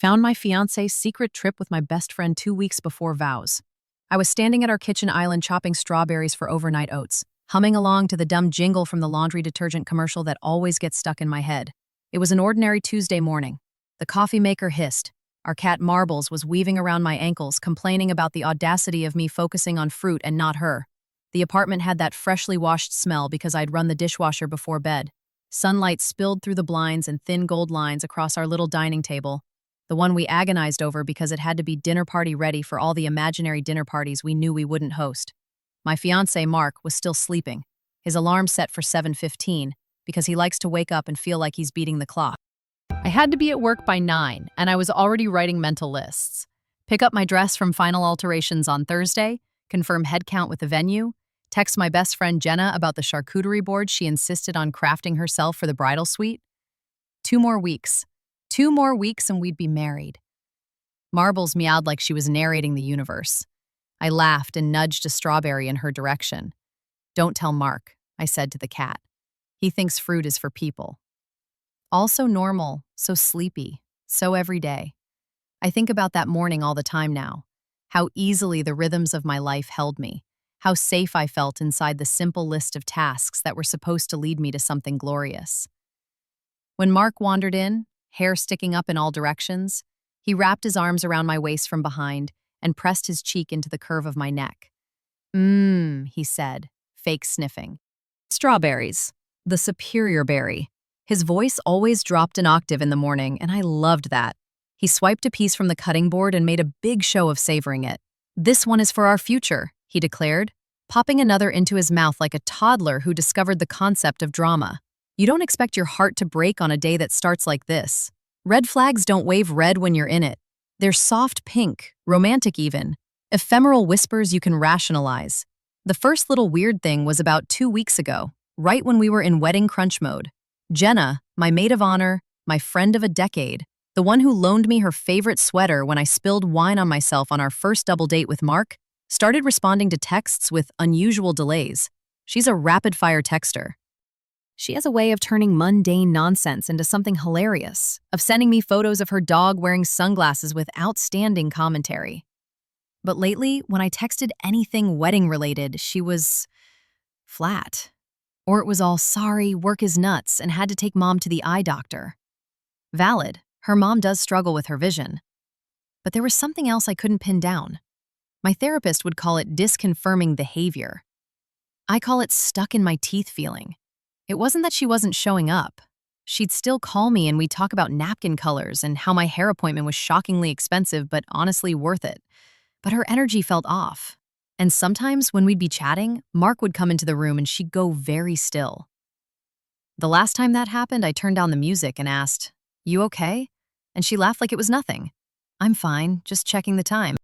Found my fiance's secret trip with my best friend 2 weeks before vows. I was standing at our kitchen island chopping strawberries for overnight oats, humming along to the dumb jingle from the laundry detergent commercial that always gets stuck in my head. It was an ordinary Tuesday morning. The coffee maker hissed. Our cat Marbles was weaving around my ankles, complaining about the audacity of me focusing on fruit and not her. The apartment had that freshly washed smell because I'd run the dishwasher before bed. Sunlight spilled through the blinds and thin gold lines across our little dining table, the one we agonized over because it had to be dinner party ready for all the imaginary dinner parties we knew we wouldn't host. My fiancé, Mark, was still sleeping, his alarm set for 7:15 because he likes to wake up and feel like he's beating the clock. I had to be at work by 9, and I was already writing mental lists. Pick up my dress from Final Alterations on Thursday, confirm head count with the venue, text my best friend Jenna about the charcuterie board she insisted on crafting herself for the bridal suite. 2 more weeks. 2 more weeks and we'd be married. Marbles meowed like she was narrating the universe. I laughed and nudged a strawberry in her direction. "Don't tell Mark," I said to the cat. "He thinks fruit is for people." All so normal, so sleepy, so everyday. I think about that morning all the time now. How easily the rhythms of my life held me. How safe I felt inside the simple list of tasks that were supposed to lead me to something glorious. When Mark wandered in, hair sticking up in all directions, he wrapped his arms around my waist from behind and pressed his cheek into the curve of my neck. He said, fake sniffing. Strawberries, the superior berry. His voice always dropped an octave in the morning, and I loved that. He swiped a piece from the cutting board and made a big show of savoring it. "This one is for our future," he declared, popping another into his mouth like a toddler who discovered the concept of drama. You don't expect your heart to break on a day that starts like this. Red flags don't wave red when you're in it. They're soft pink, romantic even, ephemeral whispers you can rationalize. The first little weird thing was about 2 weeks ago, right when we were in wedding crunch mode. Jenna, my maid of honor, my friend of a decade, the one who loaned me her favorite sweater when I spilled wine on myself on our first double date with Mark, started responding to texts with unusual delays. She's a rapid-fire texter. She has a way of turning mundane nonsense into something hilarious, of sending me photos of her dog wearing sunglasses with outstanding commentary. But lately, when I texted anything wedding-related, she was flat. Or it was all, "Sorry, work is nuts," and had to take mom to the eye doctor. Valid, her mom does struggle with her vision. But there was something else I couldn't pin down. My therapist would call it disconfirming behavior. I call it stuck in my teeth feeling. It wasn't that she wasn't showing up. She'd still call me and we'd talk about napkin colors and how my hair appointment was shockingly expensive but honestly worth it. But her energy felt off. And sometimes when we'd be chatting, Mark would come into the room and she'd go very still. The last time that happened, I turned down the music and asked, "You okay?" And she laughed like it was nothing. "I'm fine, just checking the time."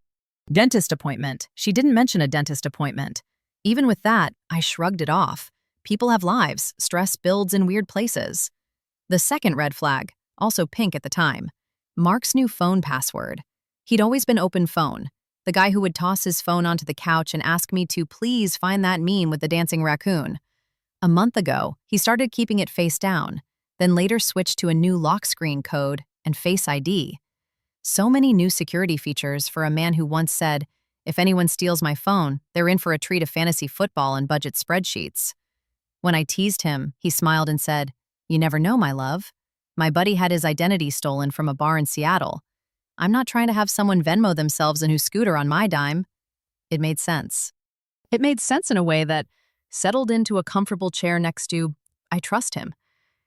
Dentist appointment. She didn't mention a dentist appointment. Even with that, I shrugged it off. People have lives, stress builds in weird places. The second red flag, also pink at the time, Mark's new phone password. He'd always been open phone, the guy who would toss his phone onto the couch and ask me to please find that meme with the dancing raccoon. A month ago, he started keeping it face down, then later switched to a new lock screen code and Face ID. So many new security features for a man who once said, "If anyone steals my phone, they're in for a treat of fantasy football and budget spreadsheets." When I teased him, he smiled and said, "You never know, my love. My buddy had his identity stolen from a bar in Seattle. I'm not trying to have someone Venmo themselves a new scooter on my dime." It made sense. It made sense in a way that settled into a comfortable chair next to, I trust him.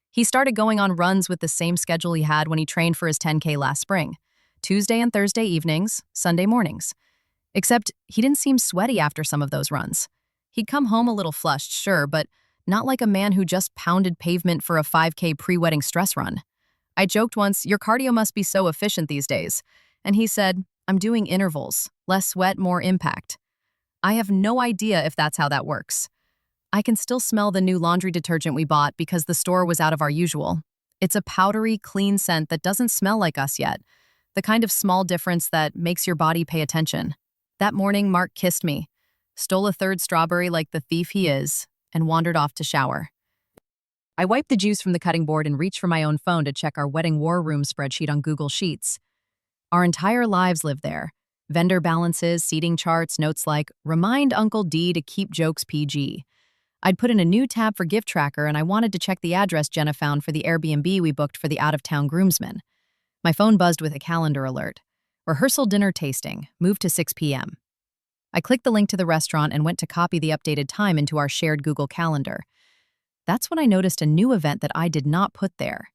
He started going on runs with the same schedule he had when he trained for his 10K last spring. Tuesday and Thursday evenings, Sunday mornings. Except he didn't seem sweaty after some of those runs. He'd come home a little flushed, sure, but not like a man who just pounded pavement for a 5K pre-wedding stress run. I joked once, "Your cardio must be so efficient these days." And he said, "I'm doing intervals, less sweat, more impact." I have no idea if that's how that works. I can still smell the new laundry detergent we bought because the store was out of our usual. It's a powdery, clean scent that doesn't smell like us yet, the kind of small difference that makes your body pay attention. That morning, Mark kissed me, stole a third strawberry like the thief he is, and wandered off to shower. I wiped the juice from the cutting board and reached for my own phone to check our wedding war room spreadsheet on Google Sheets. Our entire lives live there. Vendor balances, seating charts, notes like, "Remind Uncle D to keep jokes PG." I'd put in a new tab for gift tracker and I wanted to check the address Jenna found for the Airbnb we booked for the out-of-town groomsmen. My phone buzzed with a calendar alert. Rehearsal dinner tasting, moved to 6 p.m. I clicked the link to the restaurant and went to copy the updated time into our shared Google Calendar. That's when I noticed a new event that I did not put there.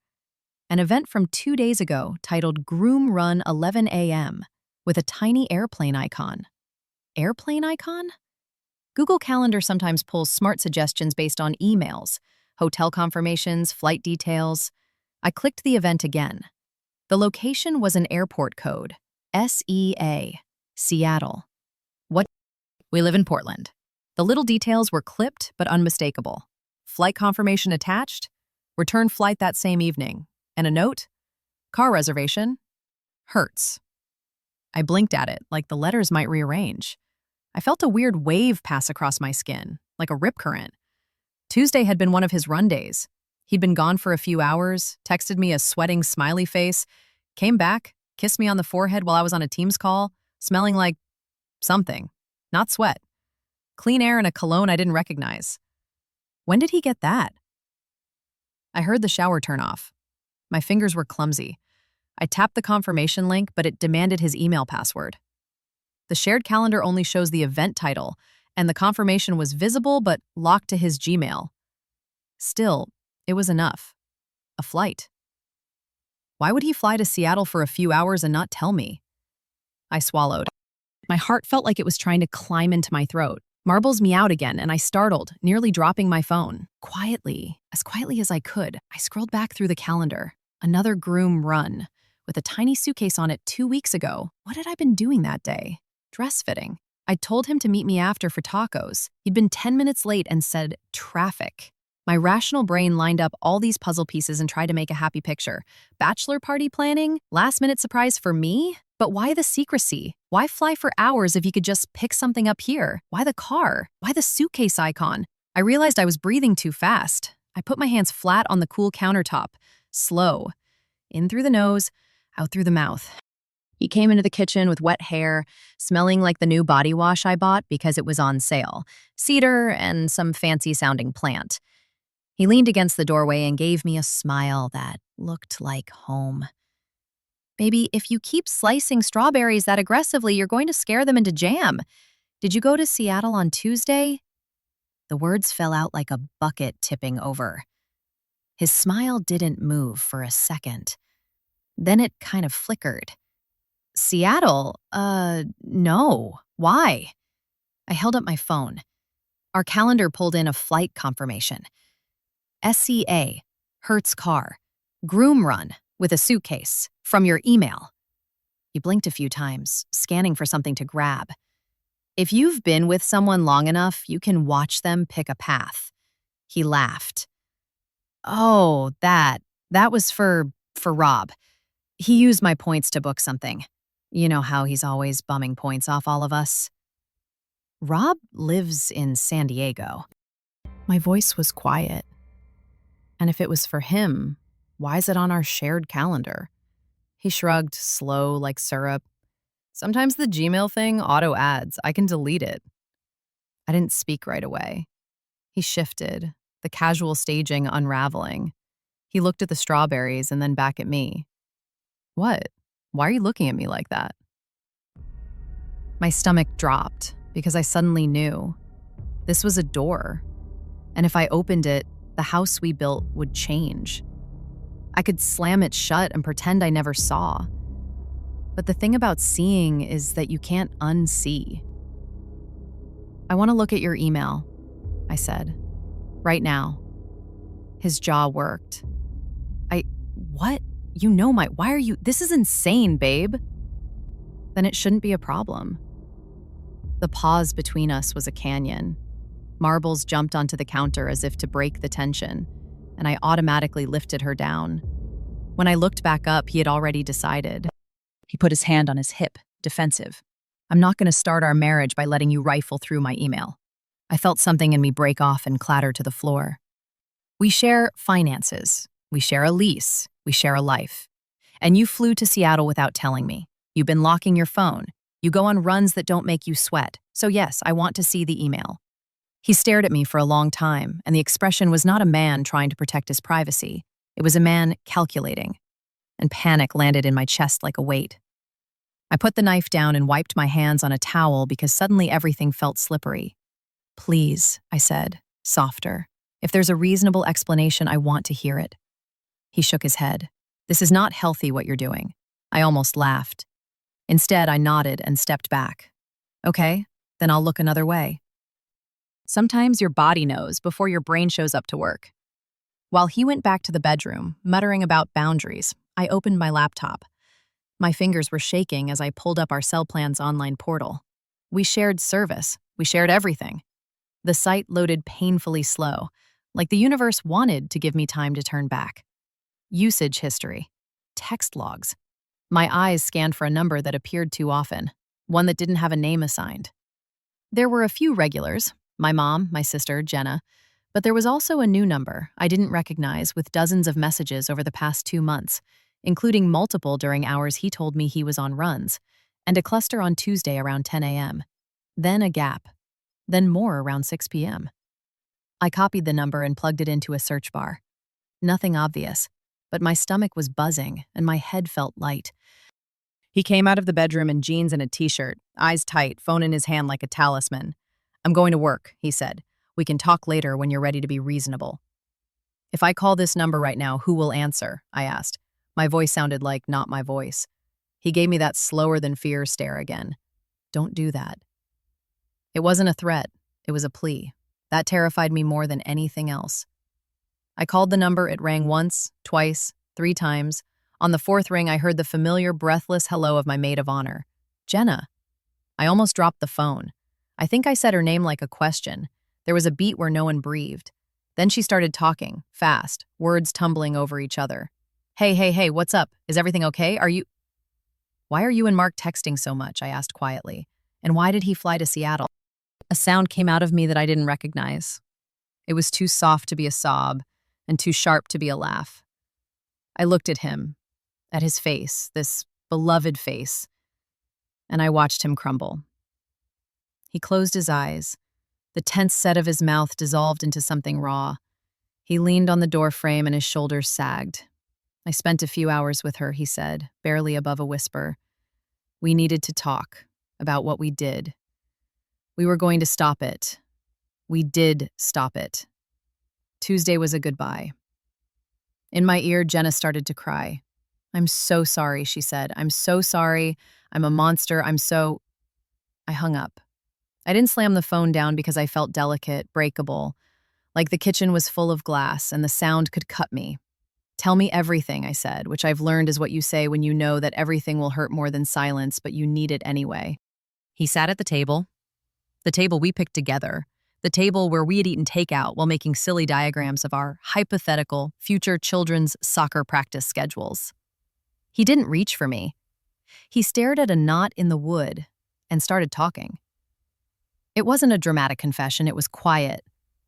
An event from 2 days ago titled Groom Run 11 a.m. with a tiny airplane icon. Airplane icon? Google Calendar sometimes pulls smart suggestions based on emails, hotel confirmations, flight details. I clicked the event again. The location was an airport code, SEA, Seattle. What? We live in Portland. The little details were clipped but unmistakable. Flight confirmation attached, return flight that same evening, and a note, car reservation, Hertz. I blinked at it like the letters might rearrange. I felt a weird wave pass across my skin, like a rip current. Tuesday had been one of his run days. He'd been gone for a few hours, texted me a sweating smiley face, came back, kissed me on the forehead while I was on a Teams call, smelling like something, not sweat. Clean air and a cologne I didn't recognize. When did he get that? I heard the shower turn off. My fingers were clumsy. I tapped the confirmation link, but it demanded his email password. The shared calendar only shows the event title, and the confirmation was visible but locked to his Gmail. Still, it was enough. A flight. Why would he fly to Seattle for a few hours and not tell me? I swallowed. My heart felt like it was trying to climb into my throat. Marbles meowed again, and I startled, nearly dropping my phone. Quietly, as quietly as I could, I scrolled back through the calendar. Another groom run, with a tiny suitcase on it 2 weeks ago. What had I been doing that day? Dress fitting. I'd told him to meet me after for tacos. He'd been 10 minutes late and said, traffic. My rational brain lined up all these puzzle pieces and tried to make a happy picture. Bachelor party planning? Last-minute surprise for me? But why the secrecy? Why fly for hours if you could just pick something up here? Why the car? Why the suitcase icon? I realized I was breathing too fast. I put my hands flat on the cool countertop. Slow. In through the nose, out through the mouth. He came into the kitchen with wet hair, smelling like the new body wash I bought because it was on sale. Cedar and some fancy-sounding plant. He leaned against the doorway and gave me a smile that looked like home. Baby, if you keep slicing strawberries that aggressively, you're going to scare them into jam. Did you go to Seattle on Tuesday? The words fell out like a bucket tipping over. His smile didn't move for a second. Then it kind of flickered. Seattle? No. Why? I held up my phone. Our calendar pulled in a flight confirmation. SEA, Hertz car, groom run with a suitcase from your email. He blinked a few times, scanning for something to grab. If you've been with someone long enough, you can watch them pick a path. He laughed. Oh, that was for Rob. He used my points to book something. You know how he's always bumming points off all of us. Rob lives in San Diego. My voice was quiet. And if it was for him, why is it on our shared calendar? He shrugged, slow like syrup. Sometimes the Gmail thing auto-adds. I can delete it. I didn't speak right away. He shifted, the casual staging unraveling. He looked at the strawberries and then back at me. What? Why are you looking at me like that? My stomach dropped because I suddenly knew. This was a door. And if I opened it, the house we built would change. I could slam it shut and pretend I never saw. But the thing about seeing is that you can't unsee. I want to look at your email, I said. Right now. His jaw worked. What? You know why are you? This is insane, babe. Then it shouldn't be a problem. The pause between us was a canyon. Marbles jumped onto the counter as if to break the tension, and I automatically lifted her down. When I looked back up, he had already decided. He put his hand on his hip, defensive. I'm not going to start our marriage by letting you rifle through my email. I felt something in me break off and clatter to the floor. We share finances. We share a lease. We share a life. And you flew to Seattle without telling me. You've been locking your phone. You go on runs that don't make you sweat. So yes, I want to see the email. He stared at me for a long time, and the expression was not a man trying to protect his privacy. It was a man calculating, and panic landed in my chest like a weight. I put the knife down and wiped my hands on a towel because suddenly everything felt slippery. Please, I said, softer. If there's a reasonable explanation, I want to hear it. He shook his head. This is not healthy what you're doing. I almost laughed. Instead, I nodded and stepped back. Okay, then I'll look another way. Sometimes your body knows before your brain shows up to work. While he went back to the bedroom, muttering about boundaries, I opened my laptop. My fingers were shaking as I pulled up our cell plan's online portal. We shared service. We shared everything. The site loaded painfully slow, like the universe wanted to give me time to turn back. Usage history. Text logs. My eyes scanned for a number that appeared too often, one that didn't have a name assigned. There were a few regulars, my mom, my sister, Jenna, but there was also a new number I didn't recognize with dozens of messages over the past 2 months, including multiple during hours he told me he was on runs, and a cluster on Tuesday around 10 a.m. Then a gap. Then more around 6 p.m. I copied the number and plugged it into a search bar. Nothing obvious, but my stomach was buzzing and my head felt light. He came out of the bedroom in jeans and a t-shirt, eyes tight, phone in his hand like a talisman. I'm going to work, he said. We can talk later when you're ready to be reasonable. If I call this number right now, who will answer? I asked. My voice sounded like not my voice. He gave me that slower than fear stare again. Don't do that. It wasn't a threat. It was a plea. That terrified me more than anything else. I called the number. It rang once, twice, 3 times. On the 4th ring, I heard the familiar, breathless hello of my maid of honor. Jenna. I almost dropped the phone. I think I said her name like a question. There was a beat where no one breathed. Then she started talking, fast, words tumbling over each other. Hey, what's up? Is everything okay? Why are you and Mark texting so much? I asked quietly. And why did he fly to Seattle? A sound came out of me that I didn't recognize. It was too soft to be a sob and too sharp to be a laugh. I looked at him, at his face, this beloved face, and I watched him crumble. He closed his eyes. The tense set of his mouth dissolved into something raw. He leaned on the door frame and his shoulders sagged. I spent a few hours with her, he said, barely above a whisper. We needed to talk about what we did. We were going to stop it. We did stop it. Tuesday was a goodbye. In my ear, Jenna started to cry. I'm so sorry, she said. I'm so sorry. I'm a monster. I hung up. I didn't slam the phone down because I felt delicate, breakable, like the kitchen was full of glass and the sound could cut me. Tell me everything, I said, which I've learned is what you say when you know that everything will hurt more than silence, but you need it anyway. He sat at the table we picked together, the table where we had eaten takeout while making silly diagrams of our hypothetical future children's soccer practice schedules. He didn't reach for me. He stared at a knot in the wood and started talking. It wasn't a dramatic confession, it was quiet,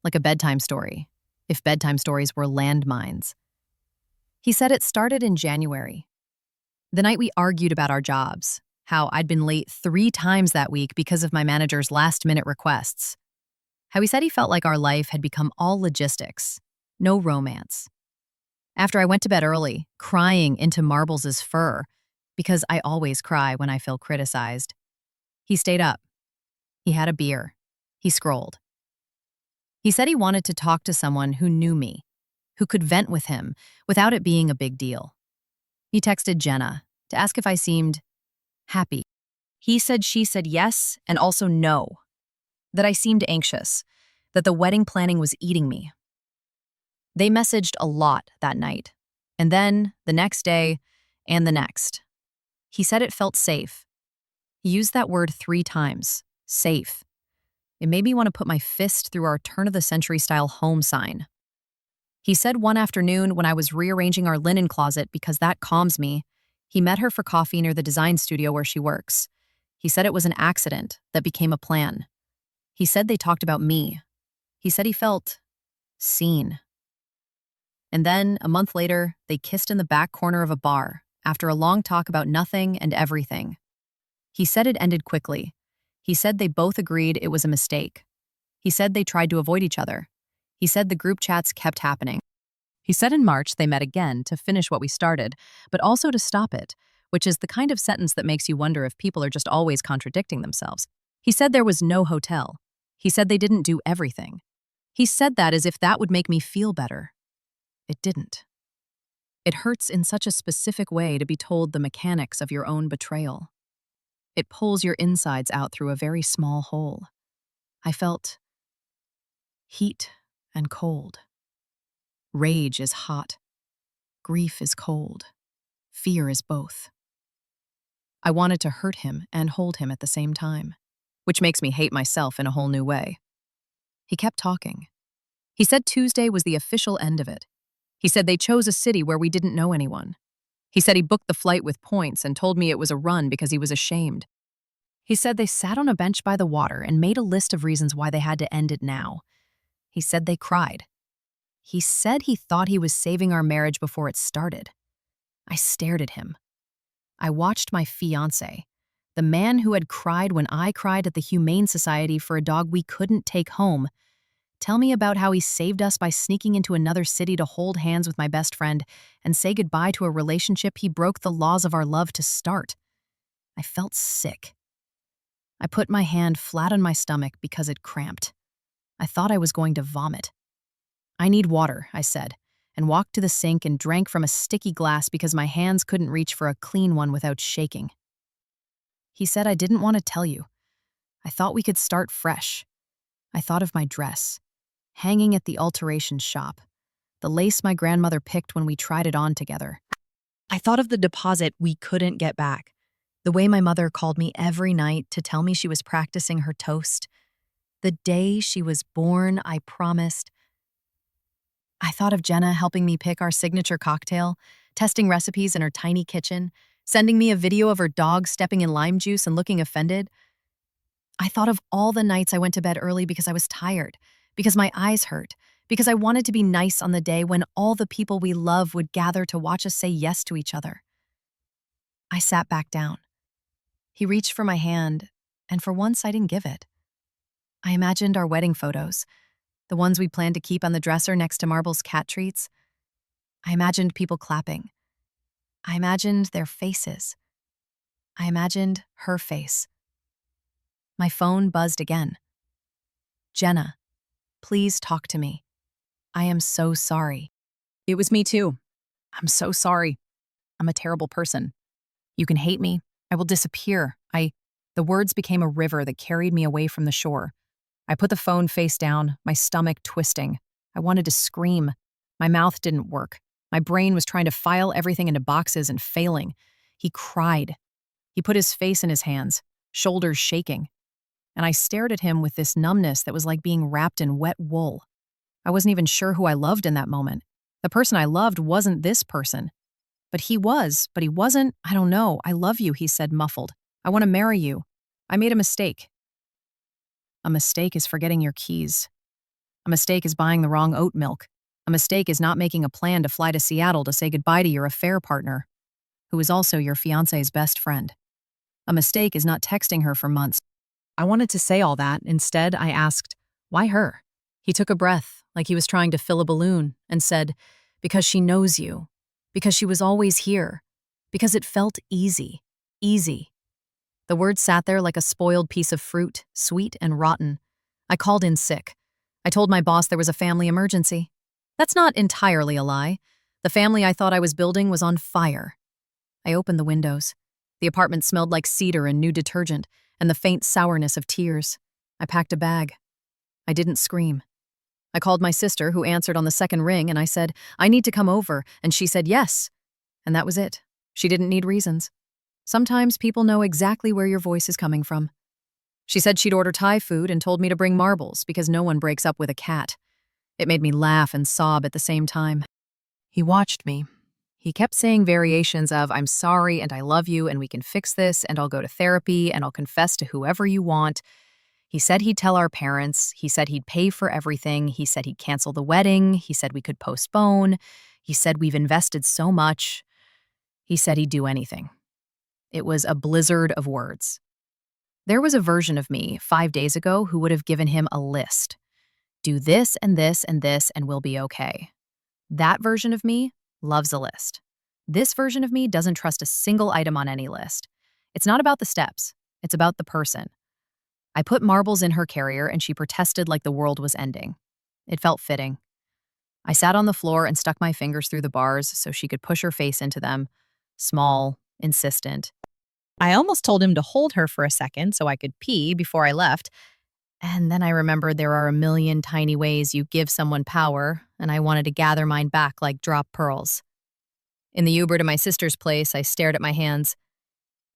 like a bedtime story, if bedtime stories were landmines. He said it started in January, the night we argued about our jobs, how I'd been late 3 times that week because of my manager's last-minute requests. How he said he felt like our life had become all logistics, no romance. After I went to bed early, crying into Marbles' fur, because I always cry when I feel criticized, he stayed up. He had a beer. He scrolled. He said he wanted to talk to someone who knew me, who could vent with him without it being a big deal. He texted Jenna to ask if I seemed happy. He said she said yes and also no, that I seemed anxious, that the wedding planning was eating me. They messaged a lot that night, and then the next day and the next. He said it felt safe. He used that word 3 times, safe. It made me want to put my fist through our turn-of-the-century style home sign. He said one afternoon when I was rearranging our linen closet because that calms me, he met her for coffee near the design studio where she works. He said it was an accident that became a plan. He said they talked about me. He said he felt seen. And then, a month later, they kissed in the back corner of a bar, after a long talk about nothing and everything. He said it ended quickly. He said they both agreed it was a mistake. He said they tried to avoid each other. He said the group chats kept happening. He said in March they met again to finish what we started, but also to stop it, which is the kind of sentence that makes you wonder if people are just always contradicting themselves. He said there was no hotel. He said they didn't do everything. He said that as if that would make me feel better. It didn't. It hurts in such a specific way to be told the mechanics of your own betrayal. It pulls your insides out through a very small hole. I felt heat and cold. Rage is hot. Grief is cold. Fear is both. I wanted to hurt him and hold him at the same time, which makes me hate myself in a whole new way. He kept talking. He said Tuesday was the official end of it. He said they chose a city where we didn't know anyone. He said he booked the flight with points and told me it was a run because he was ashamed. He said they sat on a bench by the water and made a list of reasons why they had to end it now. He said they cried. He said he thought he was saving our marriage before it started. I stared at him. I watched my fiancé, the man who had cried when I cried at the Humane Society for a dog we couldn't take home, tell me about how he saved us by sneaking into another city to hold hands with my best friend and say goodbye to a relationship he broke the laws of our love to start. I felt sick. I put my hand flat on my stomach because it cramped. I thought I was going to vomit. I need water, I said, and walked to the sink and drank from a sticky glass because my hands couldn't reach for a clean one without shaking. He said I didn't want to tell you. I thought we could start fresh. I thought of my dress, hanging at the alteration shop, the lace my grandmother picked when we tried it on together. I thought of the deposit we couldn't get back, the way my mother called me every night to tell me she was practicing her toast. The day she was born, I promised. I thought of Jenna helping me pick our signature cocktail, testing recipes in her tiny kitchen, sending me a video of her dog stepping in lime juice and looking offended. I thought of all the nights I went to bed early because I was tired, because my eyes hurt, because I wanted to be nice on the day when all the people we love would gather to watch us say yes to each other. I sat back down. He reached for my hand, and for once I didn't give it. I imagined our wedding photos, the ones we planned to keep on the dresser next to Marble's cat treats. I imagined people clapping. I imagined their faces. I imagined her face. My phone buzzed again. Jenna, please talk to me. I am so sorry. It was me too. I'm so sorry. I'm a terrible person. You can hate me. I will disappear. The words became a river that carried me away from the shore. I put the phone face down, my stomach twisting. I wanted to scream. My mouth didn't work. My brain was trying to file everything into boxes and failing. He cried. He put his face in his hands, shoulders shaking. And I stared at him with this numbness that was like being wrapped in wet wool. I wasn't even sure who I loved in that moment. The person I loved wasn't this person. But he was, but he wasn't. I don't know. I love you, he said, muffled. I want to marry you. I made a mistake. A mistake is forgetting your keys. A mistake is buying the wrong oat milk. A mistake is not making a plan to fly to Seattle to say goodbye to your affair partner, who is also your fiancé's best friend. A mistake is not texting her for months. I wanted to say all that. Instead, I asked, why her? He took a breath, like he was trying to fill a balloon, and said, because she knows you. Because she was always here. Because it felt easy. Easy. The word sat there like a spoiled piece of fruit, sweet and rotten. I called in sick. I told my boss there was a family emergency. That's not entirely a lie. The family I thought I was building was on fire. I opened the windows. The apartment smelled like cedar and new detergent, and the faint sourness of tears. I packed a bag. I didn't scream. I called my sister, who answered on the second ring, and I said, I need to come over, and she said yes. And that was it. She didn't need reasons. Sometimes people know exactly where your voice is coming from. She said she'd order Thai food and told me to bring marbles because no one breaks up with a cat. It made me laugh and sob at the same time. He watched me. He kept saying variations of, I'm sorry and I love you and we can fix this and I'll go to therapy and I'll confess to whoever you want. He said he'd tell our parents. He said he'd pay for everything. He said he'd cancel the wedding. He said we could postpone. He said we've invested so much. He said he'd do anything. It was a blizzard of words. There was a version of me 5 days ago who would have given him a list. Do this and this and this and we'll be okay. That version of me loves a list. This version of me doesn't trust a single item on any list. It's not about the steps. It's about the person. I put marbles in her carrier and she protested like the world was ending. It felt fitting. I sat on the floor and stuck my fingers through the bars so she could push her face into them. Small, insistent. I almost told him to hold her for a second so I could pee before I left. And then I remembered there are a million tiny ways you give someone power, and I wanted to gather mine back like drop pearls. In the Uber to my sister's place, I stared at my hands.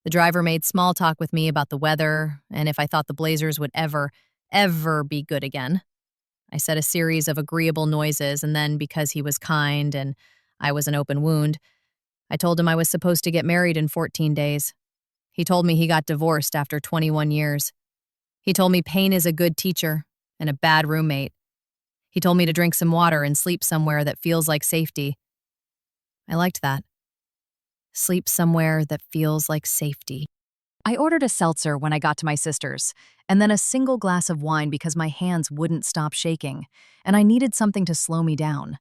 The driver made small talk with me about the weather and if I thought the Blazers would ever be good again. I said a series of agreeable noises, and then because he was kind and I was an open wound, I told him I was supposed to get married in 14 days. He told me he got divorced after 21 years. He told me pain is a good teacher and a bad roommate. He told me to drink some water and sleep somewhere that feels like safety. I liked that. Sleep somewhere that feels like safety. I ordered a seltzer when I got to my sister's, and then a single glass of wine because my hands wouldn't stop shaking, and I needed something to slow me down.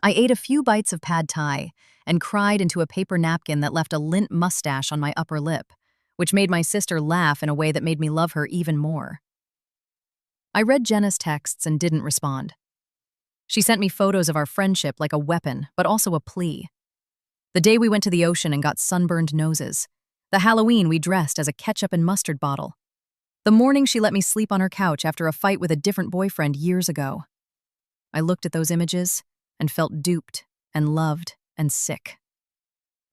I ate a few bites of pad thai and cried into a paper napkin that left a lint mustache on my upper lip, which made my sister laugh in a way that made me love her even more. I read Jenna's texts and didn't respond. She sent me photos of our friendship like a weapon, but also a plea. The day we went to the ocean and got sunburned noses. The Halloween we dressed as a ketchup and mustard bottle. The morning she let me sleep on her couch after a fight with a different boyfriend years ago. I looked at those images and felt duped and loved and sick.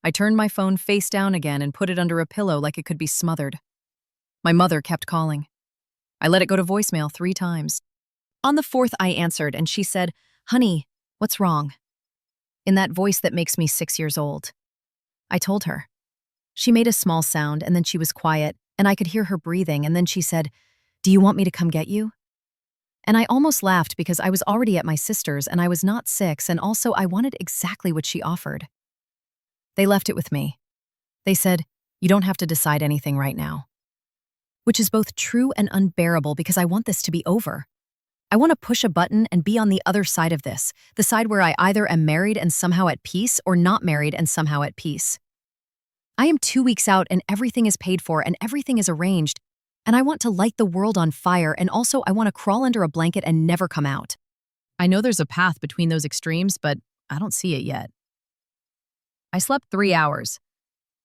I turned my phone face down again and put it under a pillow like it could be smothered. My mother kept calling. I let it go to voicemail 3 times. On the 4th, I answered and she said, "Honey, what's wrong?" In that voice that makes me 6 years old. I told her. She made a small sound and then she was quiet and I could hear her breathing and then she said, "Do you want me to come get you?" And I almost laughed because I was already at my sister's and I was not 6 and also I wanted exactly what she offered. They left it with me. They said, "You don't have to decide anything right now." Which is both true and unbearable because I want this to be over. I want to push a button and be on the other side of this, the side where I either am married and somehow at peace or not married and somehow at peace. I am 2 weeks out and everything is paid for and everything is arranged, and I want to light the world on fire and also I want to crawl under a blanket and never come out. I know there's a path between those extremes, but I don't see it yet. I slept 3 hours.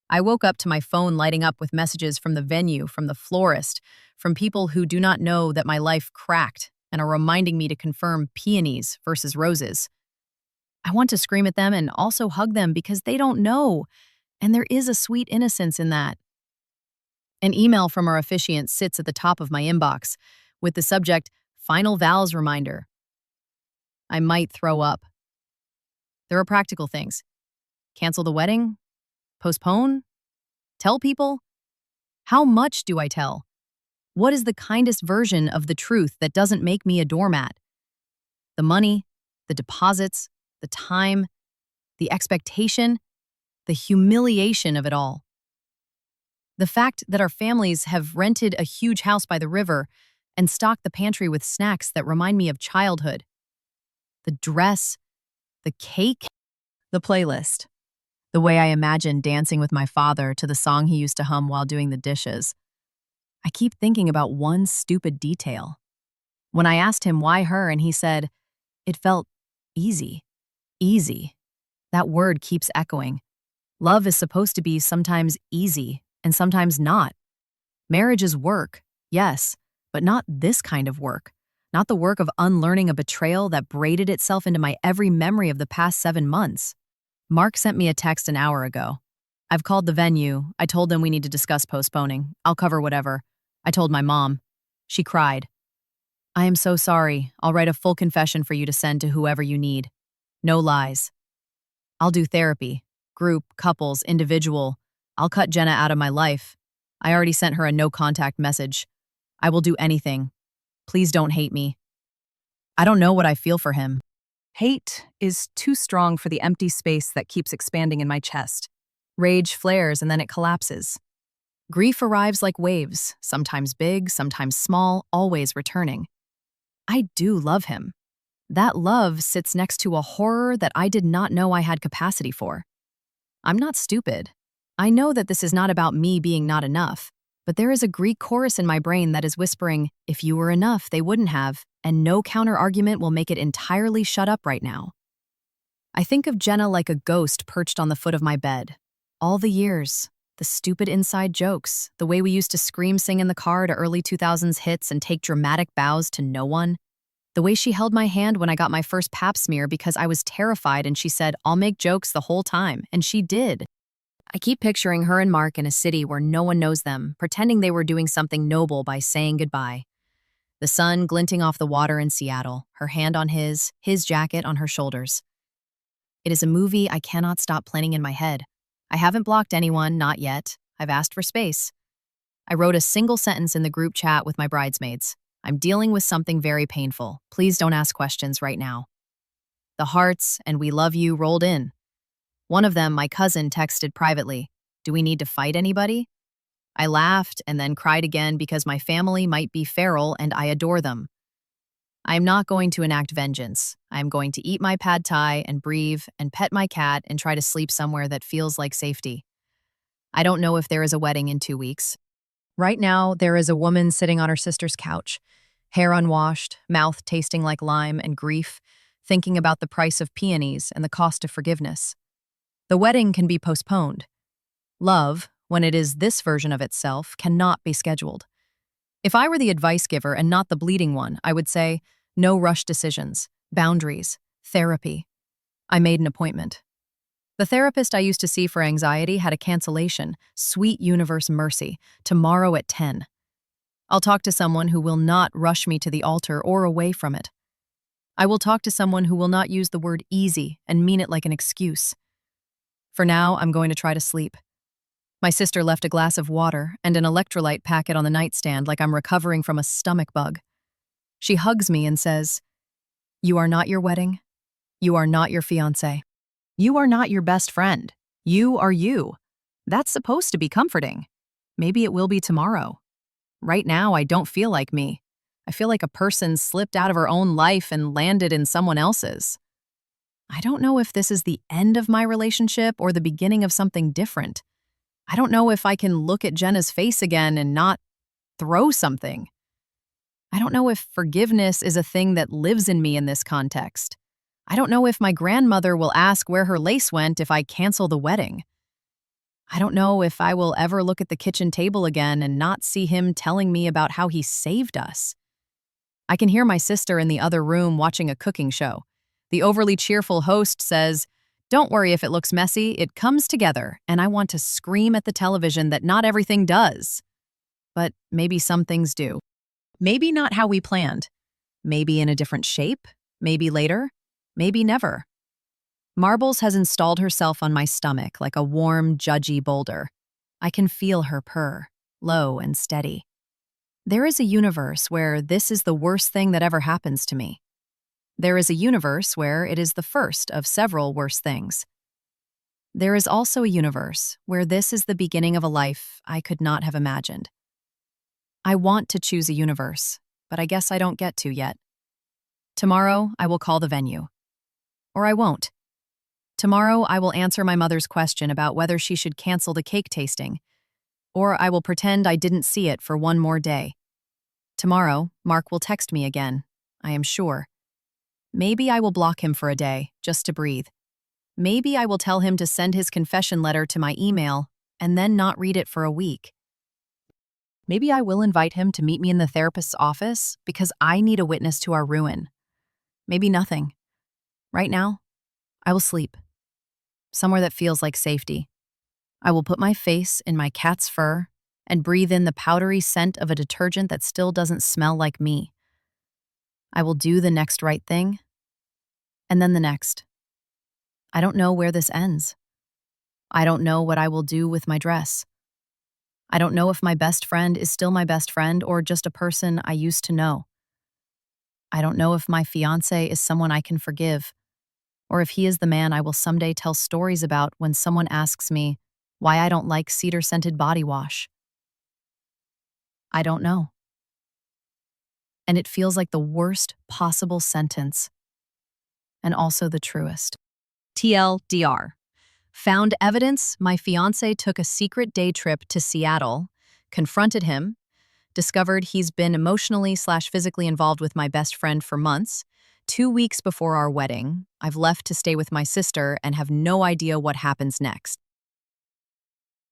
I woke up to my phone lighting up with messages from the venue, from the florist, from people who do not know that my life cracked and are reminding me to confirm peonies versus roses. I want to scream at them and also hug them because they don't know, and there is a sweet innocence in that. An email from our officiant sits at the top of my inbox with the subject, "Final vows reminder." I might throw up. There are practical things. Cancel the wedding? Postpone? Tell people? How much do I tell? What is the kindest version of the truth that doesn't make me a doormat? The money, the deposits, the time, the expectation, the humiliation of it all. The fact that our families have rented a huge house by the river and stocked the pantry with snacks that remind me of childhood. The dress, the cake, the playlist. The way I imagine dancing with my father to the song he used to hum while doing the dishes. I keep thinking about one stupid detail. When I asked him why her and he said, "It felt easy. Easy." That word keeps echoing. Love is supposed to be sometimes easy and sometimes not. Marriage is work, yes, but not this kind of work. Not the work of unlearning a betrayal that braided itself into my every memory of the past 7 months. Mark sent me a text an hour ago. I've called the venue. I told them we need to discuss postponing. I'll cover whatever. I told my mom. She cried. "I am so sorry. I'll write a full confession for you to send to whoever you need. No lies. I'll do therapy. Group, couples, individual. I'll cut Jenna out of my life. I already sent her a no-contact message. I will do anything. Please don't hate me. I don't know what I feel for him." Hate is too strong for the empty space that keeps expanding in my chest. Rage flares and then it collapses. Grief arrives like waves, sometimes big, sometimes small, always returning. I do love him. That love sits next to a horror that I did not know I had capacity for. I'm not stupid. I know that this is not about me being not enough, but there is a Greek chorus in my brain that is whispering, if you were enough, they wouldn't have, and no counter-argument will make it entirely shut up right now. I think of Jenna like a ghost perched on the foot of my bed. All the years, the stupid inside jokes, the way we used to scream sing in the car to early 2000s hits and take dramatic bows to no one, the way she held my hand when I got my first pap smear because I was terrified and she said, I'll make jokes the whole time, and she did. I keep picturing her and Mark in a city where no one knows them, pretending they were doing something noble by saying goodbye. The sun glinting off the water in Seattle, her hand on his jacket on her shoulders. It is a movie I cannot stop planning in my head. I haven't blocked anyone, not yet. I've asked for space. I wrote a single sentence in the group chat with my bridesmaids. I'm dealing with something very painful. Please don't ask questions right now. The hearts and we love you rolled in. One of them, my cousin, texted privately, do we need to fight anybody? I laughed and then cried again because my family might be feral and I adore them. I am not going to enact vengeance. I am going to eat my pad thai and breathe and pet my cat and try to sleep somewhere that feels like safety. I don't know if there is a wedding in 2 weeks. Right now, there is a woman sitting on her sister's couch, hair unwashed, mouth tasting like lime and grief, thinking about the price of peonies and the cost of forgiveness. The wedding can be postponed. Love, when it is this version of itself, cannot be scheduled. If I were the advice giver and not the bleeding one, I would say, no rush decisions, boundaries, therapy. I made an appointment. The therapist I used to see for anxiety had a cancellation, sweet universe mercy, tomorrow at 10. I'll talk to someone who will not rush me to the altar or away from it. I will talk to someone who will not use the word easy and mean it like an excuse. For now, I'm going to try to sleep. My sister left a glass of water and an electrolyte packet on the nightstand like I'm recovering from a stomach bug. She hugs me and says, you are not your wedding. You are not your fiancé. You are not your best friend. You are you. That's supposed to be comforting. Maybe it will be tomorrow. Right now, I don't feel like me. I feel like a person slipped out of her own life and landed in someone else's. I don't know if this is the end of my relationship or the beginning of something different. I don't know if I can look at Jenna's face again and not throw something. I don't know if forgiveness is a thing that lives in me in this context. I don't know if my grandmother will ask where her lace went if I cancel the wedding. I don't know if I will ever look at the kitchen table again and not see him telling me about how he saved us. I can hear my sister in the other room watching a cooking show. The overly cheerful host says, don't worry if it looks messy, it comes together, and I want to scream at the television that not everything does. But maybe some things do. Maybe not how we planned. Maybe in a different shape. Maybe later. Maybe never. Marbles has installed herself on my stomach like a warm, judgy boulder. I can feel her purr, low and steady. There is a universe where this is the worst thing that ever happens to me. There is a universe where it is the first of several worse things. There is also a universe where this is the beginning of a life I could not have imagined. I want to choose a universe, but I guess I don't get to yet. Tomorrow, I will call the venue. Or I won't. Tomorrow, I will answer my mother's question about whether she should cancel the cake tasting. Or I will pretend I didn't see it for one more day. Tomorrow, Mark will text me again, I am sure. Maybe I will block him for a day, just to breathe. Maybe I will tell him to send his confession letter to my email and then not read it for a week. Maybe I will invite him to meet me in the therapist's office because I need a witness to our ruin. Maybe nothing. Right now, I will sleep. Somewhere that feels like safety. I will put my face in my cat's fur and breathe in the powdery scent of a detergent that still doesn't smell like me. I will do the next right thing, and then the next. I don't know where this ends. I don't know what I will do with my dress. I don't know if my best friend is still my best friend or just a person I used to know. I don't know if my fiancé is someone I can forgive, or if he is the man I will someday tell stories about when someone asks me, Why I don't like cedar-scented body wash? I don't know. And it feels like the worst possible sentence, and also the truest. TLDR. Found evidence my fiancé took a secret day trip to Seattle, confronted him, discovered he's been emotionally/physically involved with my best friend for months. 2 weeks before our wedding, I've left to stay with my sister and have no idea what happens next.